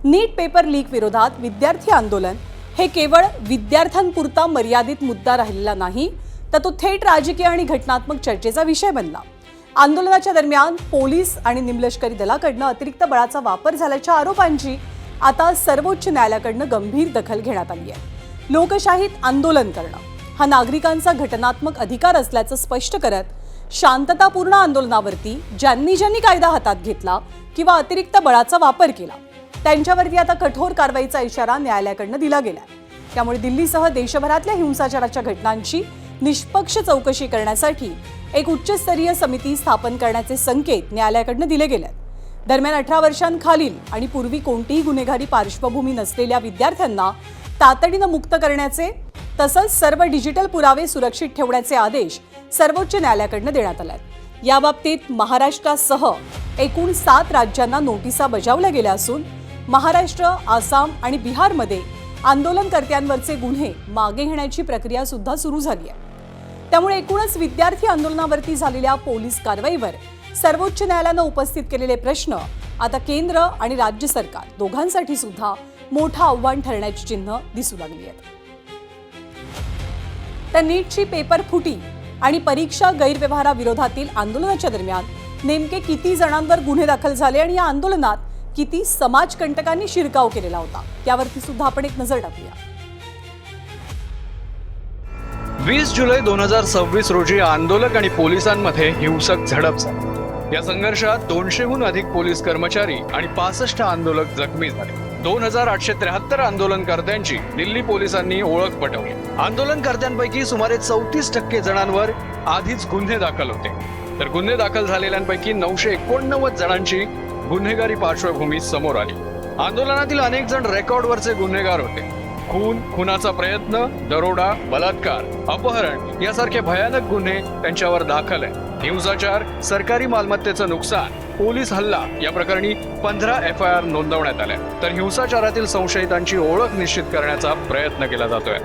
नीट paper leak विरोधात विद्यार्थी आंदोलन हे केवळ विद्यार्थ्यांपुरता मर्यादित मुद्दा राहिलेला नाही, तर तो थेट राजकीय आणि घटनात्मक चर्चेचा विषय बनला। आंदोलनाच्या दरम्यान पोलीस आणि निमलष्करी दलाकडून अतिरिक्त बळाचा वापर झाल्याच्या आरोपांची आता सर्वोच्च न्यायालयाकडून गंभीर दखल घेण्यात आली आहे। लोकशाहीत आंदोलन करणं हा नागरिकांचा घटनात्मक अधिकार असल्याचं स्पष्ट करत शांततापूर्ण आंदोलनावरती ज्यांनी कायदा हातात घेतला किंवा अतिरिक्त बळाचा वापर केला त्यांच्यावरती आता कठोर कारवाईचा इशारा न्यायालयाकडून दिला गेलाय। त्यामुळे दिल्लीसह देशभरातल्या हिंसाचाराच्या घटनांची निष्पक्ष चौकशी करण्यासाठी एक उच्चस्तरीय समिती स्थापन करण्याचे संकेत न्यायालयाकडून दिले गेले आहेत। दरम्यान 18 वर्षांखालील आणि पूर्वी कोणतीही गुन्हेगारी पार्श्वभूमी नसलेल्या विद्यार्थ्यांना तातडीने मुक्त करण्याचे तसंच सर्व डिजिटल पुरावे सुरक्षित ठेवण्याचे आदेश सर्वोच्च न्यायालयाकडून देण्यात आले आहेत। याबाबतीत महाराष्ट्रासह एकूण 7 राज्यांना नोटिसा बजावल्या गेल्या असून महाराष्ट्र, आसाम आणि बिहारमध्ये आंदोलनकर्त्यांवरचे गुन्हे मागे घेण्याची प्रक्रिया सुद्धा सुरू झाली आहे। त्यामुळे एकूणच विद्यार्थी आंदोलनावरती झालेल्या पोलीस कारवाईवर सर्वोच्च न्यायालयाने उपस्थित केलेले प्रश्न आता केंद्र आणि राज्य सरकार दोघांसाठी सुद्धा मोठं आव्हान ठरण्याची चिन्ह दिसू लागली आहेत। तर नीटची पेपर फुटी आणि परीक्षा गैरव्यवहाराविरोधातील आंदोलनाच्या दरम्यान नेमके किती जणांवर गुन्हे दाखल झाले आणि या आंदोलनात किती समाजकंटकांनी शिरकाव केलेला होता त्यावरती सुद्धा आपण एक नजर टाकूया। 20 जुलै 2026 रोजी आंदोलक आणि पोलिसांमध्ये हिंसक झडप झाली। या संघर्षात 200हून अधिक पोलीस कर्मचारी आणि 65 आंदोलक जखमी झाले। 2873 आंदोलनकर्त्यांची दिल्ली पोलिसांनी ओळख पटवली। आंदोलनकर्त्यांपैकी सुमारे 34% जणांवर आधीच गुन्हे दाखल होते, तर गुन्हे दाखल झालेल्यांपैकी 989 जणांची गुन्हेगारी पार्श्वभूमी समोर आली। आंदोलनातील अनेक जण रेकॉर्डवरचे गुन्हेगार होते। खून, खुनाचा प्रयत्न, दरोडा, बलात्कार, अपहरण यासारखे भयानक गुन्हे त्यांच्यावर दाखल आहेत। हिंसाचार, सरकारी मालमत्तेचं नुकसान, पोलीस हल्ला या प्रकरणी 15 FIR नोंदवण्यात आल्या, तर हिंसाचारातील संशयितांची ओळख निश्चित करण्याचा प्रयत्न केला जातोय।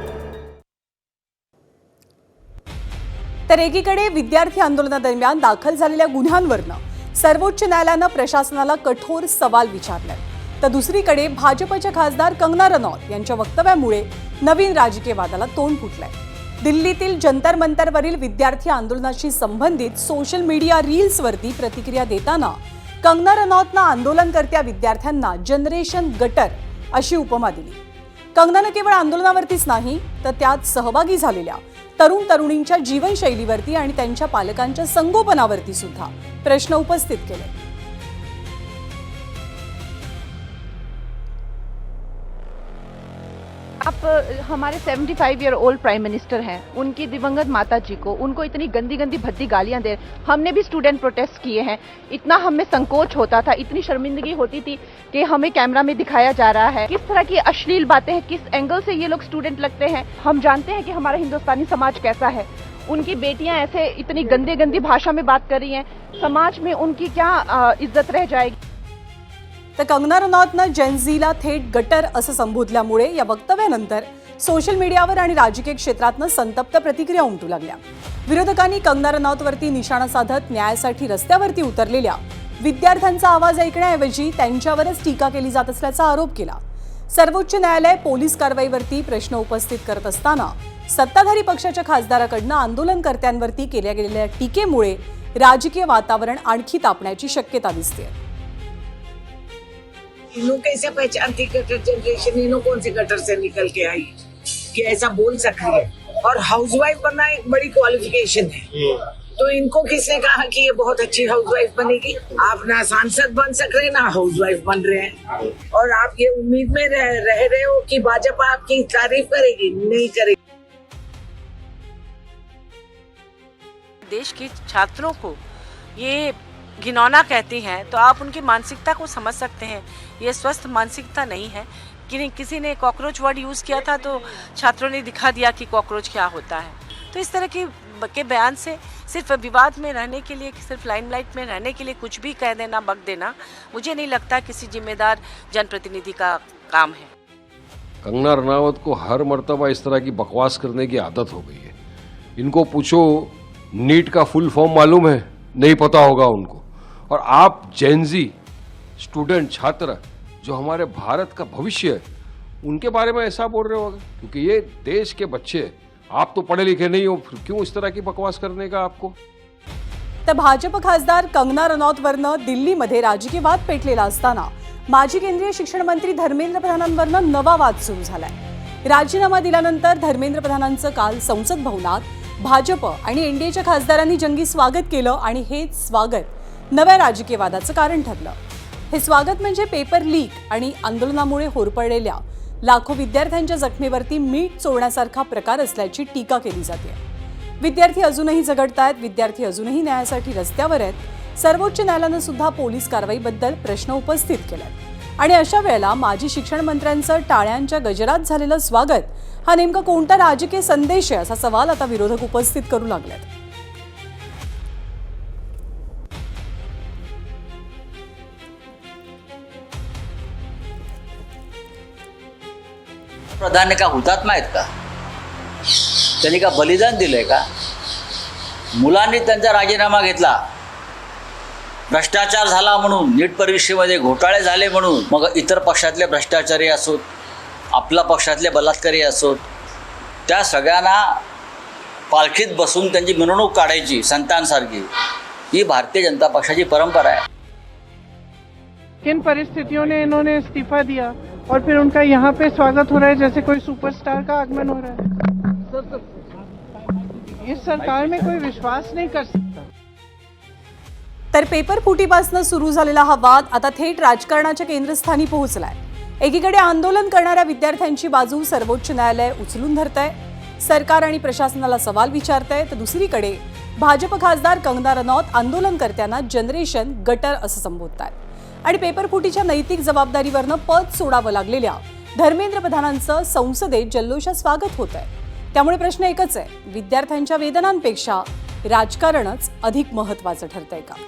तर एकीकडे विद्यार्थी आंदोलनादरम्यान दाखल झालेल्या गुन्ह्यांवरनं सर्वोच्च न्यायालयानं प्रशासनाला कठोर सवाल विचारले, तर दुसरीकडे भाजपच्या खासदार कंगना रनौत यांच्या वक्तव्यामुळे नवीन राजकीय वादाला तोंड फुटलंय। दिल्लीतील जंतर मंतरवरील विद्यार्थी आंदोलनाशी संबंधित सोशल मीडिया रील्सवरती प्रतिक्रिया देताना कंगना रनौतनं आंदोलनकर्त्या विद्यार्थ्यांना जनरेशन गटर अशी उपमा दिली। कंगनानं केवळ आंदोलनावरतीच नाही तर त्यात सहभागी झालेल्या तरुणींच्या जीवनशैलीवरती आणि त्यांच्या पालकांच्या संगोपनावरती सुद्धा प्रश्न उपस्थित केले। आप हमारे 75 ईयर ओल्ड प्राइम मिनिस्टर हैं, उनकी दिवंगत माता जी को उनको इतनी गंदी भद्दी गालियां दे। हमने भी स्टूडेंट प्रोटेस्ट किए हैं, इतना हमें संकोच होता था, इतनी शर्मिंदगी होती थी कि हमें कैमरा में दिखाया जा रहा है। किस तरह की अश्लील बातें हैं, किस एंगल से ये लोग स्टूडेंट लगते हैं। हम जानते हैं कि हमारा हिंदुस्तानी समाज कैसा है। उनकी बेटियां ऐसे इतनी गंदी भाषा में बात कर रही हैं, समाज में उनकी क्या इज्जत रह जाएगी। तर कंगना रनौतनं जेनझीला थेट गटर असं संबोधल्यामुळे या वक्तव्यानंतर सोशल मीडियावर आणि राजकीय क्षेत्रातनं संतप्त प्रतिक्रिया उमटू लागल्या। विरोधकांनी कंगना रनौतवरती निशाणा साधत न्यायासाठी रस्त्यावरती उतरलेल्या विद्यार्थ्यांचा आवाज ऐकण्याऐवजी त्यांच्यावरच टीका केली जात असल्याचा आरोप केला। सर्वोच्च न्यायालय पोलीस कारवाईवरती प्रश्न उपस्थित करत असताना सत्ताधारी पक्षाच्या खासदाराकडून आंदोलनकर्त्यांवरती केल्या गेलेल्या टीकेमुळे राजकीय वातावरण आणखी तापण्याची शक्यता दिसते। इन्हों कैसे पहचानती गटर जनरेशन, इन्हों कौन सी गटर से निकल के आई कि ऐसा बोल सकती है। और हाउसवाइफ बनना एक बड़ी क्वालिफिकेशन है, तो इनको किसने कहा कि ये बहुत अच्छी हाउसवाइफ बनेगी। आप ना सांसद बन सक रहे ना हाउसवाइफ बन रहे हैं, और आप ये उम्मीद में रह रहे हो कि भाजपा आपकी तारीफ करेगी, नहीं करेगी। देश के छात्रों को ये घिनौना कहती हैं तो आप उनकी मानसिकता को समझ सकते हैं। ये स्वस्थ मानसिकता नहीं है कि किसी ने कॉकरोच वर्ड यूज़ किया था तो छात्रों ने दिखा दिया कि कॉकरोच क्या होता है। तो इस तरह के बयान से सिर्फ विवाद में रहने के लिए, सिर्फ लाइमलाइट में रहने के लिए कुछ भी कह देना, बक देना, मुझे नहीं लगता किसी जिम्मेदार जनप्रतिनिधि का काम है। कंगना रनावत को हर मर्तबा इस तरह की बकवास करने की आदत हो गई है। इनको पूछो नीट का फुल फॉर्म मालूम है? नहीं पता होगा उनको। और आप जेनजी स्टूडेंट छात्र जो हमारे भारत का भविष्य है उनके बारे में ऐसा बोल रहे हो? क्योंकि ये देश के बच्चे, आप तो पढ़े लिखे नहीं हो, फिर क्यों इस तरह की बकवास करने का आपको? तर भाजप खासदार कंगना रनौतवरनं दिल्लीमध्ये राजकीय वाद पेटलेला असताना माजी केंद्रीय शिक्षण मंत्री धर्मेंद्र प्रधानांवरनं नवा वाद सुरू झालाय। राजीनामा दिल्यानंतर धर्मेंद्र प्रधानांचं काल संसद भवनात भाजप आणि एनडीएच्या खासदारांनी जंगी स्वागत केलं आणि हेच स्वागत नव्या राजकीय वादाचं कारण ठरलं। हे स्वागत म्हणजे पेपर लीक आणि आंदोलनामुळे होरपळलेल्या लाखो विद्यार्थ्यांच्या जखमेवरती मीठ चोळण्यासारखा प्रकार असल्याची टीका केली जाते। विद्यार्थी अजूनही झगडतायत, विद्यार्थी अजूनही न्यायासाठी रस्त्यावर आहेत। सर्वोच्च न्यायालयानं सुद्धा पोलीस कारवाईबद्दल प्रश्न उपस्थित केलाय आणि अशा वेळेला माजी शिक्षण मंत्र्यांचं टाळ्यांच्या गजरात झालेलं स्वागत हा नेमका कोणता राजकीय संदेश आहे असा सवाल आता विरोधक उपस्थित करू लागलेत। प्रधान का हुतात्मा आहेत का? त्यांनी का बलिदान दिलंय का? मुलांनी त्यांचा राजीनामा घेतला, भ्रष्टाचार झाला म्हणून, नीट परीक्षेमध्ये घोटाळे झाले म्हणून, मग इतर पक्षातले भ्रष्टाचारी असोत, आपल्या पक्षातले बलात्कारी असोत, त्या सगळ्यांना पालखीत बसून त्यांची मिरवणूक काढायची संतांसारखी, ही भारतीय जनता पक्षाची परंपरा आहे। किन परिस्थितियों ने इन्होंने इस्तीफा दिया और फिर उनका यहाँ पे स्वागत हो रहा है जैसे कोई सुपरस्टार का आगमन हो रहा है। इस सरकार में कोई विश्वास नहीं कर सकता। तर पेपर फुटीपासून सुरू झालेला हा वाद आता थेट राजकारणाच्या केंद्रस्थानी पोहोचलाय। एकीकडे आंदोलन करणाऱ्या विद्यार्थ्यांची बाजू सर्वोच्च न्यायालय उचलून धरतंय, सरकार आणि प्रशासनाला सवाल विचारतंय, तर दुसरीकडे भाजप खासदार कंगना रनौत आंदोलनकर्त्यांना जनरेशन गटर असं संबोधतात आणि पेपर फुटीच्या नैतिक जबाबदारीवरनं पद सोडावं लागलेल्या धर्मेंद्र प्रधानांचं संसदेत जल्लोषात स्वागत होत आहे। त्यामुळे प्रश्न एकच आहे, विद्यार्थ्यांच्या वेदनांपेक्षा राजकारणच अधिक महत्त्वाचं ठरतंय का?